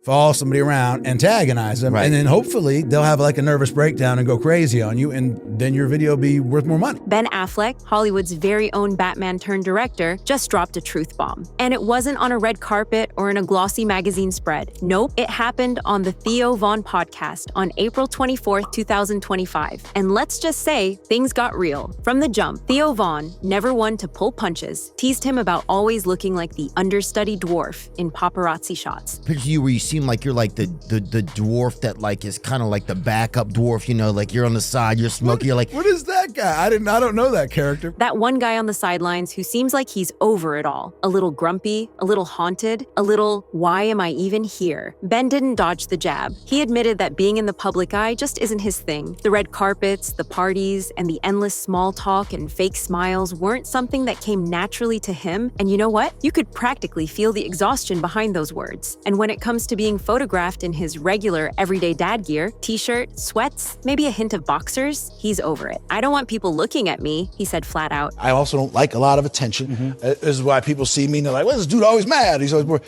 follow somebody around, antagonize them, and then hopefully they'll have like a nervous breakdown and go crazy on you, and then your video will be worth more money. Ben Affleck, Hollywood's very own Batman-turned-director, just dropped a truth bomb. And it wasn't on a red carpet or in a glossy magazine spread. Nope, it happened on the Theo Von Podcast on April 24th, 2025. And let's just say, things got real. From the jump, Theo Von, never one to pull punches, teased him about always looking like the understudy dwarf in paparazzi shots. Picture you where you seem like you're like the dwarf that like is kind of like the backup dwarf, you know, like you're on the side, you're smoking, you're like, what is that guy? I don't know that character. That one guy on the sidelines who seems like he's over it all. A little grumpy, a little haunted, a little, why am I even here? Ben didn't dodge the jab. He admitted that being in the public eye just isn't his thing. The red carpets, the parties, and the endless small talk and fake smiles weren't something that came naturally to him. And you know what? You could practically feel the exhaustion behind those words. And when it comes to being photographed in his regular everyday dad gear, t-shirt, sweats, maybe a hint of boxers, he's over it. I don't want people looking at me, he said flat out. I also don't like a lot of attention. This is why people see me and they're like, well, this dude always mad. He's always bored.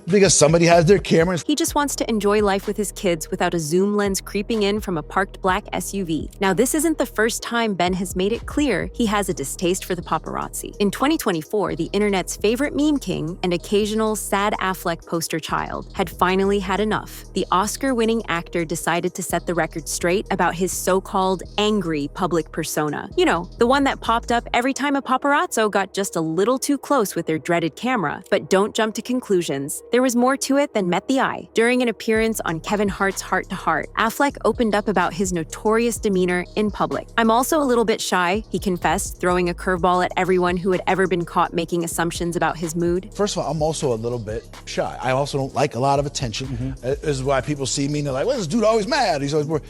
Because somebody has their cameras. He just wants to enjoy life with his kids without a zoom lens creeping in from a parked black SUV. Now, this isn't the first time Ben has made it clear he has a distaste for the paparazzi. In 2024, the internet's favorite meme king and occasional sad Affleck poster child had finally had enough. The Oscar-winning actor decided to set the record straight about his so-called angry public persona. You know, the one that popped up every time a paparazzo got just a little too close with their dreaded camera. But don't jump to conclusions. There was more to it than met the eye. During an appearance on Kevin Hart's Heart to Heart, Affleck opened up about his notorious demeanor in public. I'm also a little bit shy, he confessed, throwing a curveball at everyone who had ever been caught making assumptions about his mood. First of all, I'm also a little bit shy. I also don't like a lot of attention. This is why people see me and they're like, well, this dude always mad. He's always bored.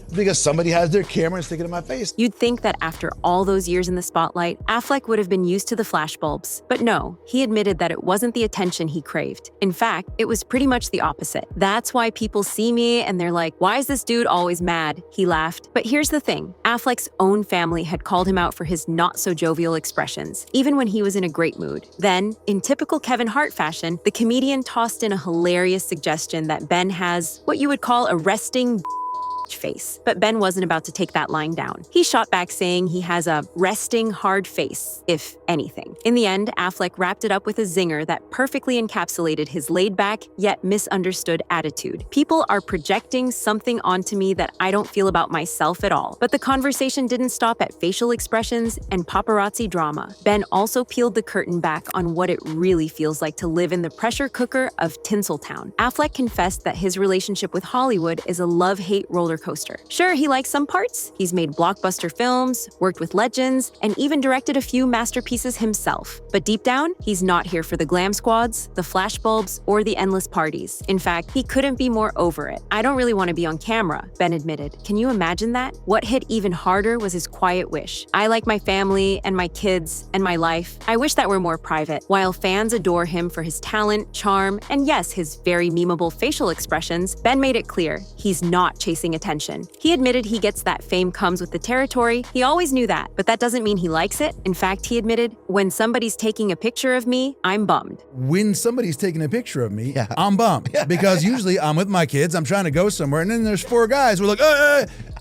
Because somebody has their camera and sticking in my face. You'd think that after all those years in the spotlight, Affleck would have been used to the flashbulbs. But no, he admitted that it wasn't the attention he craved. In fact, it was pretty much the opposite. That's why people see me and they're like, why is this dude always mad? He laughed. But here's the thing. Affleck's own family had called him out for his not-so-jovial expressions, even when he was in a great mood. Then, in typical Kevin Hart fashion, the comedian tossed in a hilarious suggestion that Ben has what you would call a resting face. But Ben wasn't about to take that lying down. He shot back saying he has a resting hard face, if anything. In the end, Affleck wrapped it up with a zinger that perfectly encapsulated his laid-back yet misunderstood attitude. People are projecting something onto me that I don't feel about myself at all. But the conversation didn't stop at facial expressions and paparazzi drama. Ben also peeled the curtain back on what it really feels like to live in the pressure cooker of Tinseltown. Affleck confessed that his relationship with Hollywood is a love-hate roller coaster. Sure, he likes some parts. He's made blockbuster films, worked with legends, and even directed a few masterpieces himself. But deep down, he's not here for the glam squads, the flashbulbs, or the endless parties. In fact, he couldn't be more over it. I don't really want to be on camera, Ben admitted. Can you imagine that? What hit even harder was his quiet wish. I like my family and my kids and my life. I wish that were more private. While fans adore him for his talent, charm, and yes, his very memeable facial expressions, Ben made it clear he's not chasing attention. He admitted he gets that fame comes with the territory. He always knew that, but that doesn't mean he likes it. In fact, he admitted, when somebody's taking a picture of me, I'm bummed. When somebody's taking a picture of me, I'm bummed. Because usually I'm with my kids, I'm trying to go somewhere, and then there's four guys who are like,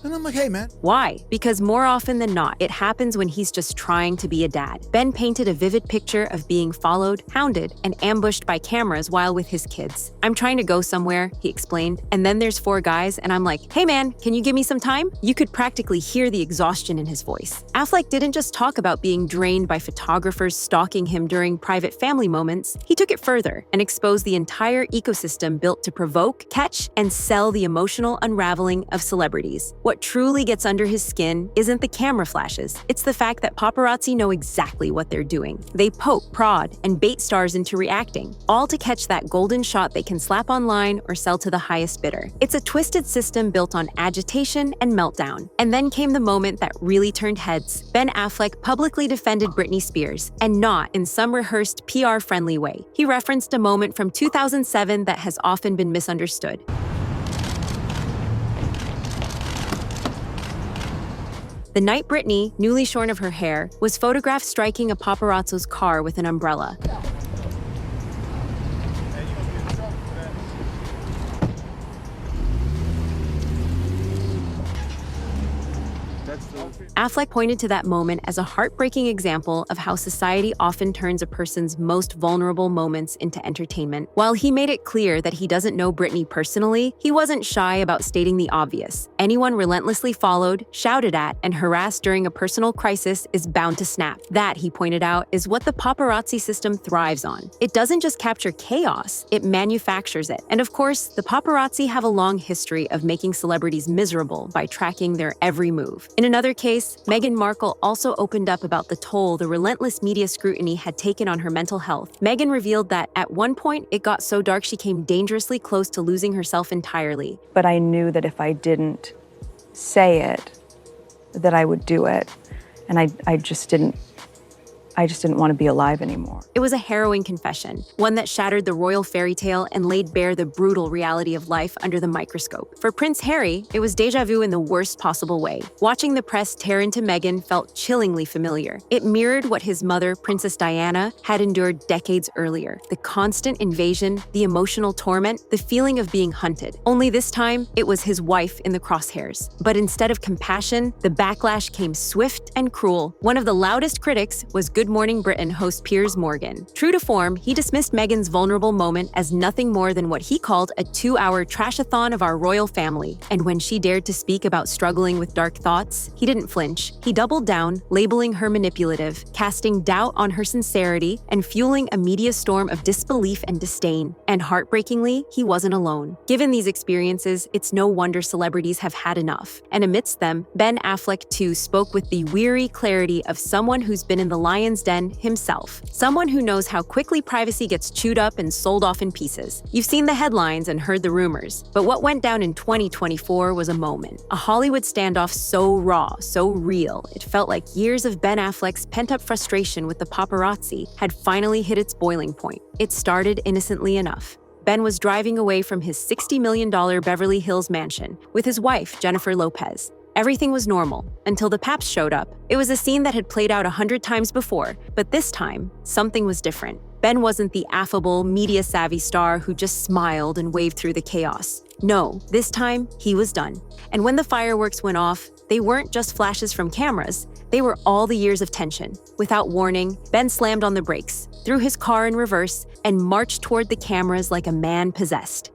and I'm like, hey, man. Why? Because more often than not, it happens when he's just trying to be a dad. Ben painted a vivid picture of being followed, hounded, and ambushed by cameras while with his kids. I'm trying to go somewhere, he explained, and then there's four guys, and I'm like, hey, man, can you give me some time? You could practically hear the exhaustion in his voice. Affleck didn't just talk about being drained by photographers stalking him during private family moments. He took it further and exposed the entire ecosystem built to provoke, catch, and sell the emotional unraveling of celebrities. What truly gets under his skin isn't the camera flashes. It's the fact that paparazzi know exactly what they're doing. They poke, prod, and bait stars into reacting, all to catch that golden shot they can slap online or sell to the highest bidder. It's a twisted system built on agitation and meltdown. And then came the moment that really turned heads. Ben Affleck publicly defended Britney Spears, and not in some rehearsed PR-friendly way. He referenced a moment from 2007 that has often been misunderstood. The night Britney, newly shorn of her hair, was photographed striking a paparazzo's car with an umbrella. Affleck pointed to that moment as a heartbreaking example of how society often turns a person's most vulnerable moments into entertainment. While he made it clear that he doesn't know Britney personally, he wasn't shy about stating the obvious. Anyone relentlessly followed, shouted at, and harassed during a personal crisis is bound to snap. That, he pointed out, is what the paparazzi system thrives on. It doesn't just capture chaos, it manufactures it. And of course, the paparazzi have a long history of making celebrities miserable by tracking their every move. In another case, Meghan Markle also opened up about the toll the relentless media scrutiny had taken on her mental health. Meghan revealed that at one point it got so dark she came dangerously close to losing herself entirely. But I knew that if I didn't say it, that I would do it. And I just didn't want to be alive anymore. It was a harrowing confession, one that shattered the royal fairy tale and laid bare the brutal reality of life under the microscope. For Prince Harry, it was déjà vu in the worst possible way. Watching the press tear into Meghan felt chillingly familiar. It mirrored what his mother, Princess Diana, had endured decades earlier. The constant invasion, the emotional torment, the feeling of being hunted. Only this time, it was his wife in the crosshairs. But instead of compassion, the backlash came swift and cruel. One of the loudest critics was Good Morning Britain host Piers Morgan. True to form, he dismissed Meghan's vulnerable moment as nothing more than what he called a 2-hour trash-a-thon of our royal family. And when she dared to speak about struggling with dark thoughts, he didn't flinch. He doubled down, labeling her manipulative, casting doubt on her sincerity, and fueling a media storm of disbelief and disdain. And heartbreakingly, he wasn't alone. Given these experiences, it's no wonder celebrities have had enough. And amidst them, Ben Affleck too spoke with the weary clarity of someone who's been in the lion's den himself. Someone who knows how quickly privacy gets chewed up and sold off in pieces. You've seen the headlines and heard the rumors, but what went down in 2024 was a moment. A Hollywood standoff so raw, so real, it felt like years of Ben Affleck's pent-up frustration with the paparazzi had finally hit its boiling point. It started innocently enough. Ben was driving away from his $60 million Beverly Hills mansion with his wife, Jennifer Lopez. Everything was normal until the Paps showed up. It was a scene that had played out 100 times before, but this time, something was different. Ben wasn't the affable, media-savvy star who just smiled and waved through the chaos. No, this time, he was done. And when the fireworks went off, they weren't just flashes from cameras. They were all the years of tension. Without warning, Ben slammed on the brakes, threw his car in reverse, and marched toward the cameras like a man possessed.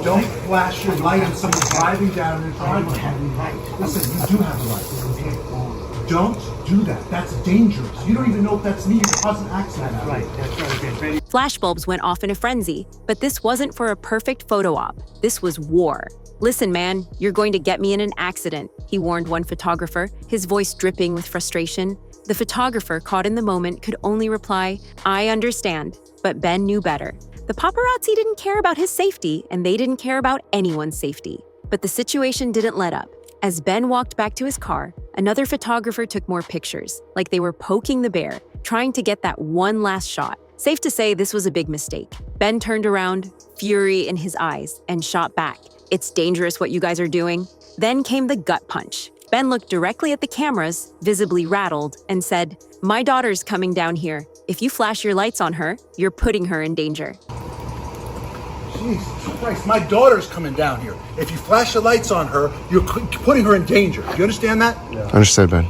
Don't flash your light on someone driving down the driveway. Listen, you do have a light. Don't do that. That's dangerous. You don't even know if that's me. You cause an accident. That's right. Flashbulbs went off in a frenzy, but this wasn't for a perfect photo op. This was war. Listen, man, you're going to get me in an accident, he warned one photographer, his voice dripping with frustration. The photographer, caught in the moment, could only reply, "I understand," but Ben knew better. The paparazzi didn't care about his safety, and they didn't care about anyone's safety. But the situation didn't let up. As Ben walked back to his car, another photographer took more pictures, like they were poking the bear, trying to get that one last shot. Safe to say this was a big mistake. Ben turned around, fury in his eyes, and shot back. "It's dangerous what you guys are doing." Then came the gut punch. Ben looked directly at the cameras, visibly rattled, and said, "My daughter's coming down here. If you flash your lights on her, you're putting her in danger." Jesus Christ, my daughter's coming down here. If you flash the lights on her, you're putting her in danger. Do you understand that? Yeah. Understood, Ben.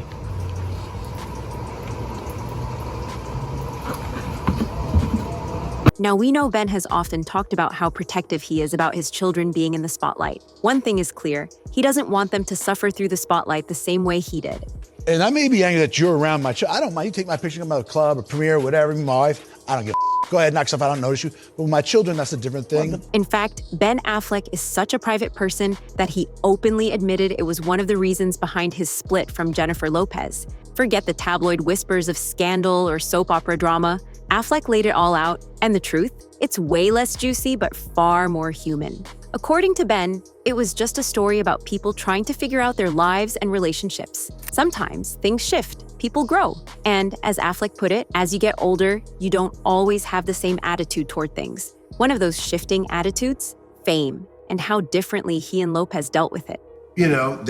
Now, we know Ben has often talked about how protective he is about his children being in the spotlight. One thing is clear, he doesn't want them to suffer through the spotlight the same way he did. And I may be angry that you're around my child. I don't mind. You take my picture, come out of a club or premiere, whatever, my wife. I don't give a Go ahead, knock stuff out, I don't notice you. But with my children, that's a different thing. In fact, Ben Affleck is such a private person that he openly admitted it was one of the reasons behind his split from Jennifer Lopez. Forget the tabloid whispers of scandal or soap opera drama. Affleck laid it all out, and the truth? It's way less juicy, but far more human. According to Ben, it was just a story about people trying to figure out their lives and relationships. Sometimes things shift, people grow. And as Affleck put it, as you get older, you don't always have the same attitude toward things. One of those shifting attitudes? Fame, and how differently he and Lopez dealt with it. You know,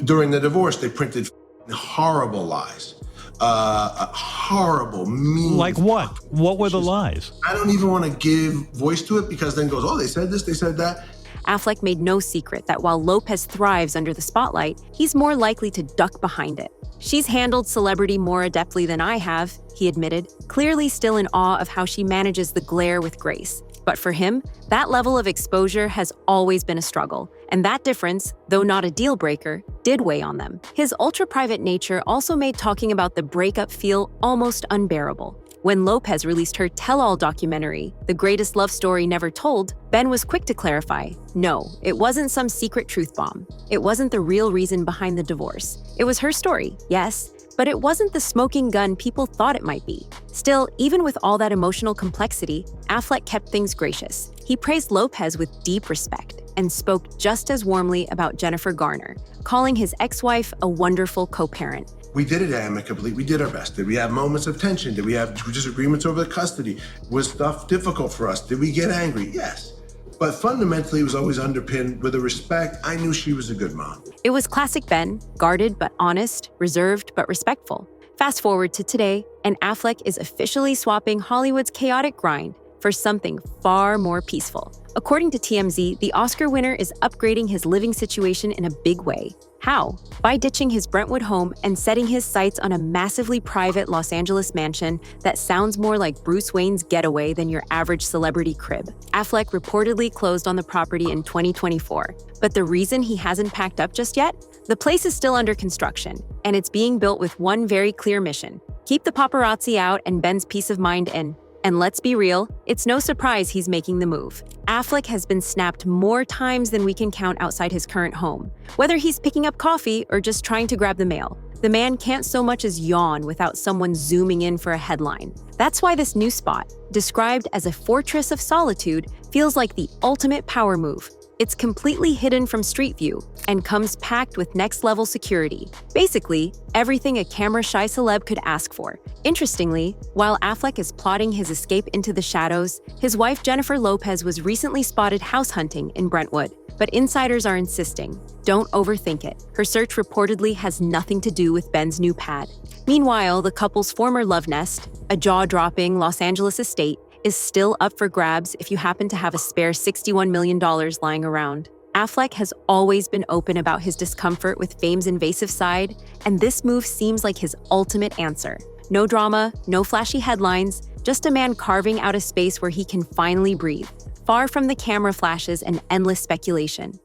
during the divorce, they printed horrible lies. Horrible, mean. Like what? What were the lies? I don't even want to give voice to it because then it goes, oh, they said this, they said that. Affleck made no secret that while Lopez thrives under the spotlight, he's more likely to duck behind it. "She's handled celebrity more adeptly than I have," he admitted, clearly still in awe of how she manages the glare with grace. But for him, that level of exposure has always been a struggle, and that difference, though not a deal breaker, did weigh on them. His ultra-private nature also made talking about the breakup feel almost unbearable. When Lopez released her tell-all documentary, The Greatest Love Story Never Told, Ben was quick to clarify, no, it wasn't some secret truth bomb. It wasn't the real reason behind the divorce. It was her story, yes, but it wasn't the smoking gun people thought it might be. Still, even with all that emotional complexity, Affleck kept things gracious. He praised Lopez with deep respect and spoke just as warmly about Jennifer Garner, calling his ex-wife a wonderful co-parent. We did it amicably. We did our best. Did we have moments of tension? Did we have disagreements over the custody? Was stuff difficult for us? Did we get angry? Yes. But fundamentally, it was always underpinned with a respect. I knew she was a good mom. It was classic Ben, guarded but honest, reserved but respectful. Fast forward to today, and Affleck is officially swapping Hollywood's chaotic grind for something far more peaceful. According to TMZ, the Oscar winner is upgrading his living situation in a big way. How? By ditching his Brentwood home and setting his sights on a massively private Los Angeles mansion that sounds more like Bruce Wayne's getaway than your average celebrity crib. Affleck reportedly closed on the property in 2024. But the reason he hasn't packed up just yet? The place is still under construction, and it's being built with one very clear mission: keep the paparazzi out and Ben's peace of mind in. And let's be real, it's no surprise he's making the move. Affleck has been snapped more times than we can count outside his current home. Whether he's picking up coffee or just trying to grab the mail, the man can't so much as yawn without someone zooming in for a headline. That's why this new spot, described as a fortress of solitude, feels like the ultimate power move. It's completely hidden from street view and comes packed with next-level security. Basically, everything a camera-shy celeb could ask for. Interestingly, while Affleck is plotting his escape into the shadows, his wife Jennifer Lopez was recently spotted house hunting in Brentwood. But insiders are insisting, don't overthink it. Her search reportedly has nothing to do with Ben's new pad. Meanwhile, the couple's former love nest, a jaw-dropping Los Angeles estate, is still up for grabs if you happen to have a spare $61 million lying around. Affleck has always been open about his discomfort with fame's invasive side, and this move seems like his ultimate answer. No drama, no flashy headlines, just a man carving out a space where he can finally breathe, far from the camera flashes and endless speculation.